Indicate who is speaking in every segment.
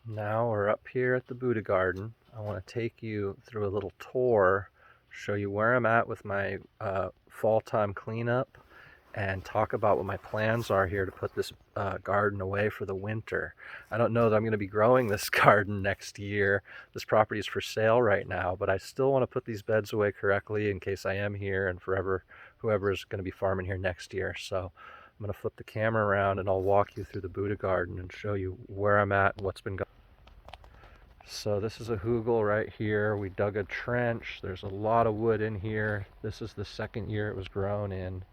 Speaker 1: Now we're up here at the Buddha garden. I want to take you through a little tour, show you where I'm at with my fall time cleanup, and talk about what my plans are here to put this garden away for the winter. I don't know that I'm going to be growing this garden next year. This property is for sale right now, but I still want to put these beds away correctly in case I am here and forever whoever is going to be farming here next year. So I'm going to flip the camera around and I'll walk you through the Buddha garden and show you where I'm at and what's been going on. So this is a Hugel right here. We dug a trench. There's a lot of wood in here. This is the second year it was grown in.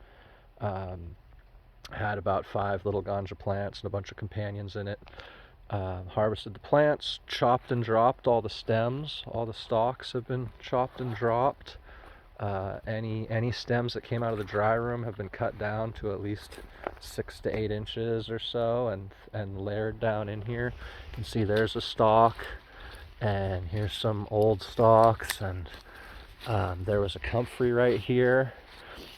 Speaker 1: Had about 5 little ganja plants and a bunch of companions in it. Harvested the plants, chopped and dropped all the stems. All the stalks have been chopped and dropped. Any stems that came out of the dry room have been cut down to at least 6 to 8 inches or so and layered down in here. You can see there's a stalk. And here's some old stalks, and there was a comfrey right here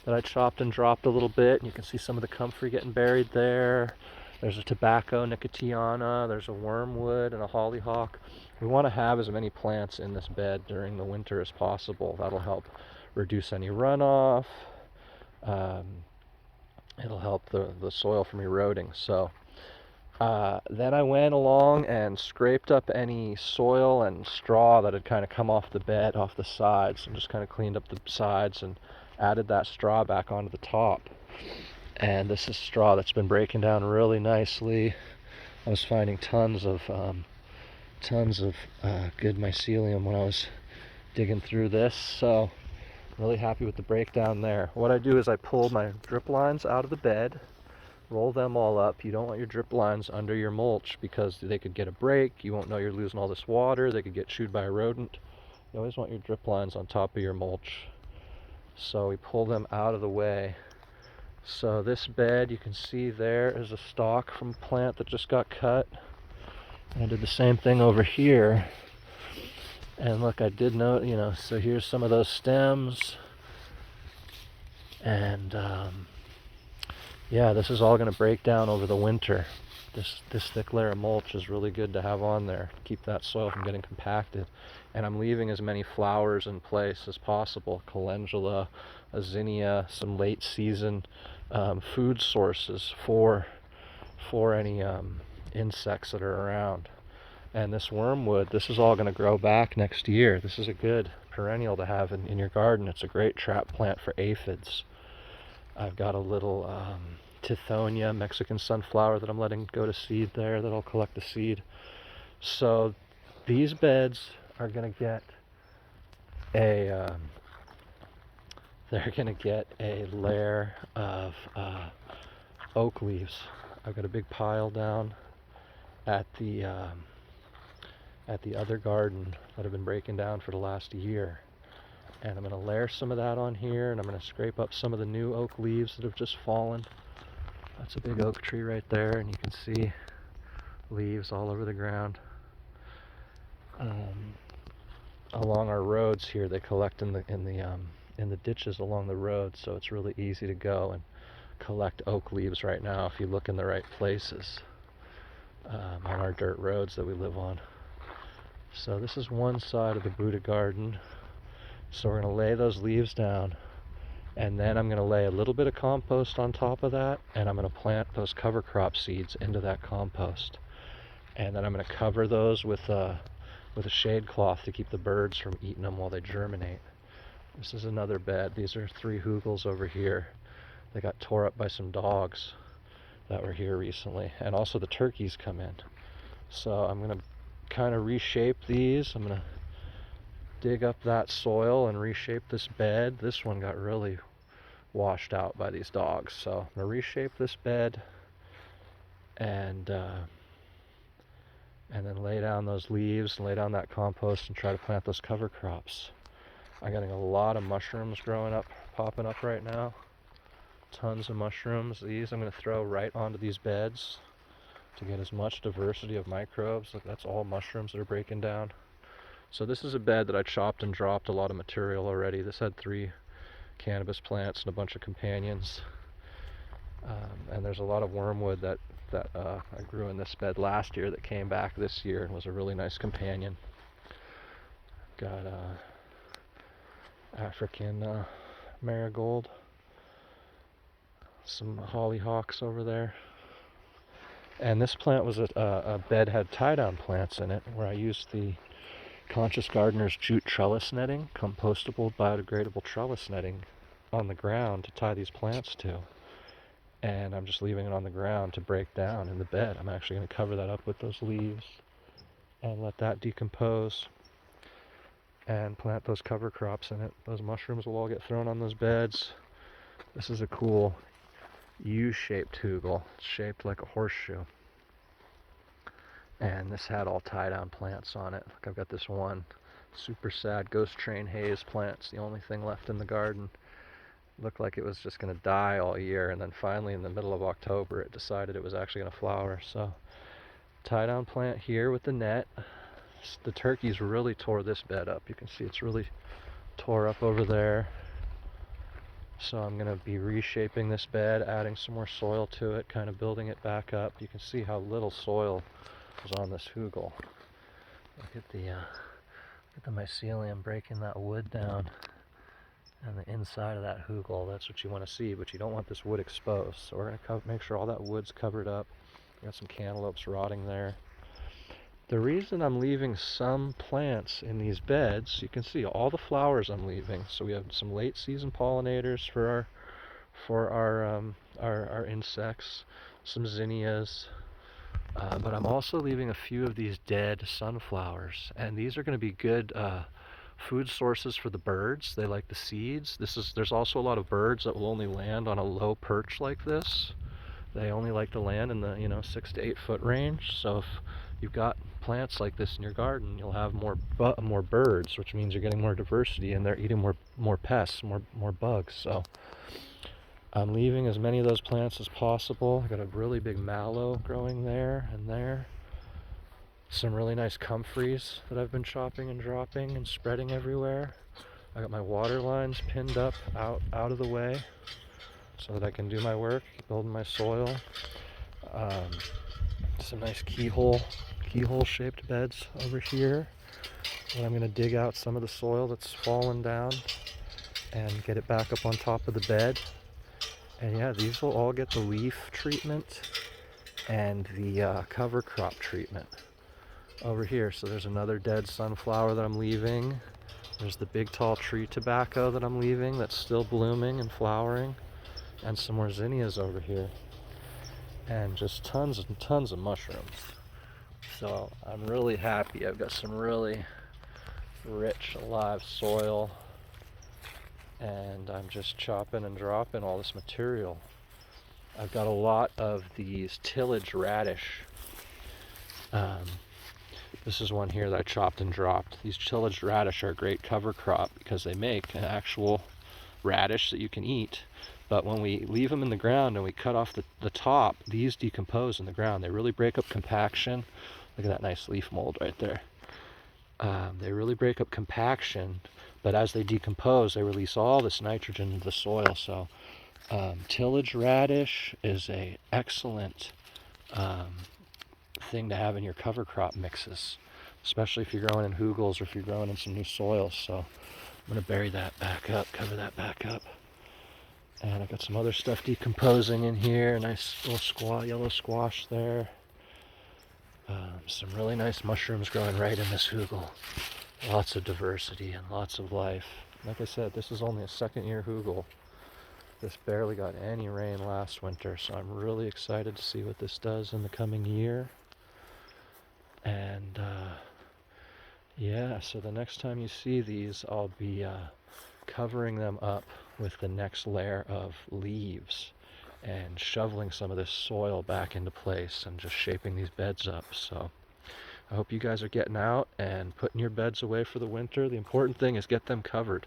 Speaker 1: that I chopped and dropped a little bit. You can see some of the comfrey getting buried there. There's a tobacco nicotiana, there's a wormwood and a hollyhock. We want to have as many plants in this bed during the winter as possible. That'll help reduce any runoff. It'll help the soil from eroding. So then I went along and scraped up any soil and straw that had kind of come off the bed, off the sides, and just kind of cleaned up the sides and added that straw back onto the top. And this is straw that's been breaking down really nicely. I was finding tons of good mycelium when I was digging through this, so really happy with the breakdown there. What I do is I pull my drip lines out of the bed, roll them all up. You don't want your drip lines under your mulch because they could get a break. You won't know you're losing all this water. They could get chewed by a rodent. You always want your drip lines on top of your mulch. So we pull them out of the way. So this bed, you can see there is a stalk from a plant that just got cut. And I did the same thing over here. And look, I did note, so here's some of those stems. And yeah, this is all going to break down over the winter. This thick layer of mulch is really good to have on there to keep that soil from getting compacted. And I'm leaving as many flowers in place as possible. Calendula, a zinnia, some late season food sources for any insects that are around. And this wormwood, this is all going to grow back next year. This is a good perennial to have in your garden. It's a great trap plant for aphids. I've got a little Tithonia, Mexican sunflower, that I'm letting go to seed there, that'll collect the seed. So these beds are going to get they're going to get a layer of oak leaves. I've got a big pile down at the other garden that I've been breaking down for the last year. And I'm going to layer some of that on here, and I'm going to scrape up some of the new oak leaves that have just fallen. That's a big oak tree right there, and you can see leaves all over the ground. Along our roads here, they collect in the ditches along the road, so it's really easy to go and collect oak leaves right now if you look in the right places on our dirt roads that we live on. So this is one side of the Buddha garden. So we're going to lay those leaves down, and then I'm going to lay a little bit of compost on top of that, and I'm going to plant those cover crop seeds into that compost. And then I'm going to cover those with a shade cloth to keep the birds from eating them while they germinate. This is another bed. These are 3 Hugels over here. They got tore up by some dogs that were here recently, and also the turkeys come in. So I'm going to kind of reshape these. I'm going to dig up that soil and reshape this bed. This one got really washed out by these dogs, so I'm going to reshape this bed and then lay down those leaves and lay down that compost and try to plant those cover crops. I'm getting a lot of mushrooms popping up right now. Tons of mushrooms. These I'm going to throw right onto these beds to get as much diversity of microbes. Look, that's all mushrooms that are breaking down. So this is a bed that I chopped and dropped a lot of material already. This had 3 cannabis plants and a bunch of companions. And there's a lot of wormwood that I grew in this bed last year that came back this year and was a really nice companion. Got African marigold, some hollyhocks over there. And this plant was a bed had tie-down plants in it, where I used the Conscious Gardener's jute trellis netting, compostable, biodegradable trellis netting, on the ground to tie these plants to. And I'm just leaving it on the ground to break down in the bed. I'm actually going to cover that up with those leaves and let that decompose and plant those cover crops in it. Those mushrooms will all get thrown on those beds. This is a cool U-shaped hugel. It's shaped like a horseshoe. And this had all tie-down plants on it. Like I've got this one super sad ghost train haze plant. It's the only thing left in the garden. Looked like it was just going to die all year, and then finally in the middle of October it decided it was actually going to flower. So tie-down plant here with the net. The turkeys really tore this bed up. You can see it's really tore up over there. So I'm going to be reshaping this bed, adding some more soil to it, kind of building it back up. You can see how little soil was on this hugel. Look at the mycelium breaking that wood down. And the inside of that hugel, that's what you want to see, but you don't want this wood exposed. So we're going to make sure all that wood's covered up. Got some cantaloupes rotting there. The reason I'm leaving some plants in these beds, you can see all the flowers I'm leaving. So we have some late season pollinators for our insects, some zinnias, but I'm also leaving a few of these dead sunflowers, and these are going to be good food sources for the birds. They like the seeds. There's also a lot of birds that will only land on a low perch like this. They only like to land in the 6 to 8 foot range. So if you've got plants like this in your garden, you'll have more birds, which means you're getting more diversity, and they're eating more pests, more bugs. So I'm leaving as many of those plants as possible. I got a really big mallow growing there and there. Some really nice comfreys that I've been chopping and dropping and spreading everywhere. I got my water lines pinned up out of the way so that I can do my work, building my soil. Some nice keyhole shaped beds over here. And I'm going to dig out some of the soil that's fallen down and get it back up on top of the bed. And yeah, these will all get the leaf treatment and the cover crop treatment over here. So there's another dead sunflower that I'm leaving. There's the big tall tree tobacco that I'm leaving that's still blooming and flowering, and some more zinnias over here, and just tons and tons of mushrooms. So I'm really happy. I've got some really rich live soil, and I'm just chopping and dropping all this material. I've got a lot of these tillage radish. This is one here that I chopped and dropped. These tillage radish are a great cover crop because they make an actual radish that you can eat. But when we leave them in the ground and we cut off the top, these decompose in the ground. They really break up compaction. Look at that nice leaf mold right there. They really break up compaction, but as they decompose, they release all this nitrogen into the soil. So tillage radish is an excellent thing to have in your cover crop mixes, especially if you're growing in hugels or if you're growing in some new soils. So I'm going to bury that back up, cover that back up. And I got some other stuff decomposing in here. Nice little yellow squash there. Some really nice mushrooms growing right in this hugel. Lots of diversity and lots of life. Like I said, this is only a second-year hugel. This barely got any rain last winter, so I'm really excited to see what this does in the coming year. And yeah, so the next time you see these, I'll be covering them up with the next layer of leaves and shoveling some of this soil back into place and just shaping these beds up. So I hope you guys are getting out and putting your beds away for the winter. The important thing is get them covered.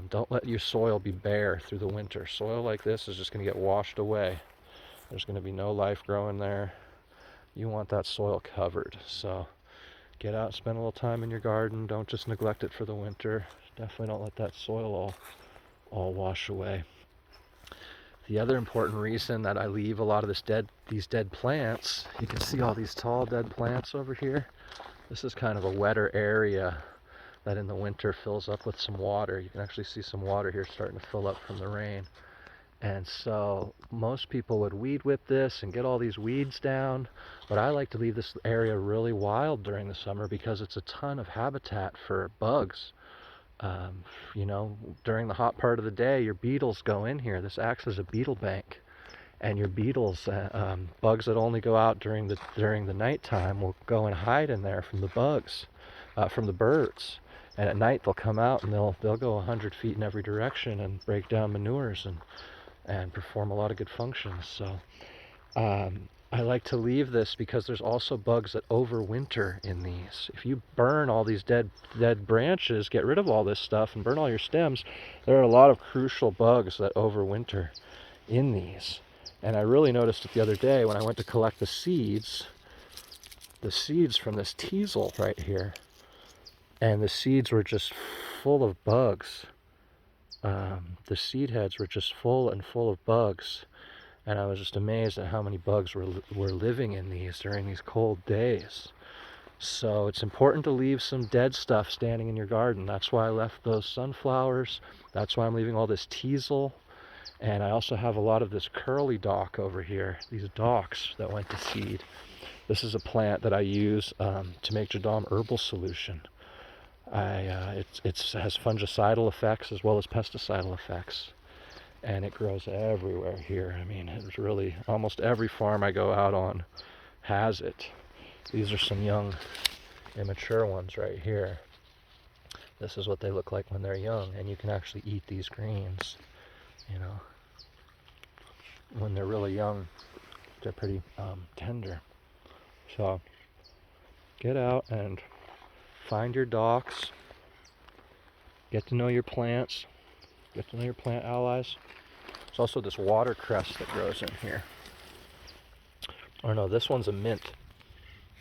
Speaker 1: Don't let your soil be bare through the winter. Soil like this is just going to get washed away. There's going to be no life growing there. You want that soil covered. So get out, spend a little time in your garden. Don't just neglect it for the winter. Definitely don't let that soil all wash away. the other important reason that I leave a lot of these dead plants, you can see all these tall dead plants over here. This is kind of a wetter area that in the winter fills up with some water. You can actually see some water here starting to fill up from the rain. And so most people would weed whip this and get all these weeds down, but I like to leave this area really wild during the summer because it's a ton of habitat for bugs. You know, during the hot part of the day, your beetles go in here. This acts as a beetle bank, and your beetles, bugs that only go out during the nighttime, will go and hide in there from the bugs, from the birds. And at night they'll come out and they'll go 100 feet in every direction and break down manures and perform a lot of good functions. So I like to leave this because there's also bugs that overwinter in these. If you burn all these dead branches, get rid of all this stuff and burn all your stems, there are a lot of crucial bugs that overwinter in these. And I really noticed it the other day when I went to collect the seeds from this teasel right here. And the seeds were just full of bugs. The seed heads were just full of bugs. And I was just amazed at how many bugs were living in these during these cold days. So it's important to leave some dead stuff standing in your garden. That's why I left those sunflowers. That's why I'm leaving all this teasel. And I also have a lot of this curly dock over here, these docks that went to seed. This is a plant that I use to make Jadam herbal solution. It has fungicidal effects as well as pesticidal effects. And it grows everywhere here. I mean, it's really, almost every farm I go out on has it. These are some young, immature ones right here. This is what they look like when they're young, and you can actually eat these greens, you know. When they're really young, they're pretty tender. So, get out and find your docks, get to know your plants, get to know your plant allies. There's also this watercress that grows in here. Or no, this one's a mint.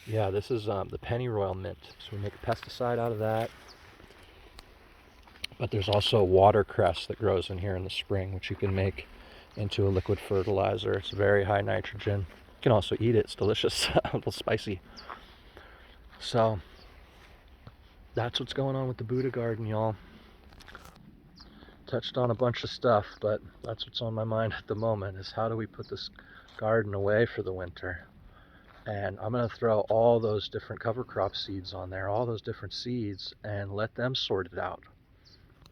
Speaker 1: Yeah, this is the pennyroyal mint. So we make a pesticide out of that. But there's also watercress that grows in here in the spring, which you can make into a liquid fertilizer. It's very high nitrogen. You can also eat it. It's delicious. A little spicy. So that's what's going on with the Buddah garden, y'all. Touched on a bunch of stuff, but that's what's on my mind at the moment, is how do we put this garden away for the winter. And I'm going to throw all those different cover crop seeds on there, all those different seeds, and let them sort it out.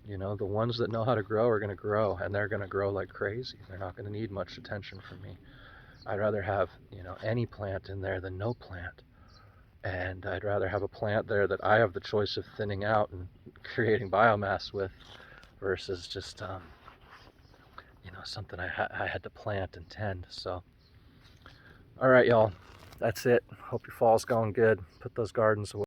Speaker 1: You know, the ones that know how to grow are going to grow, and they're going to grow like crazy. They're not going to need much attention from me. I'd rather have, you know, any plant in there than no plant. And I'd rather have a plant there that I have the choice of thinning out and creating biomass with, versus just, you know, something I had to plant and tend. So, all right, y'all, that's it. Hope your fall's going good. Put those gardens away.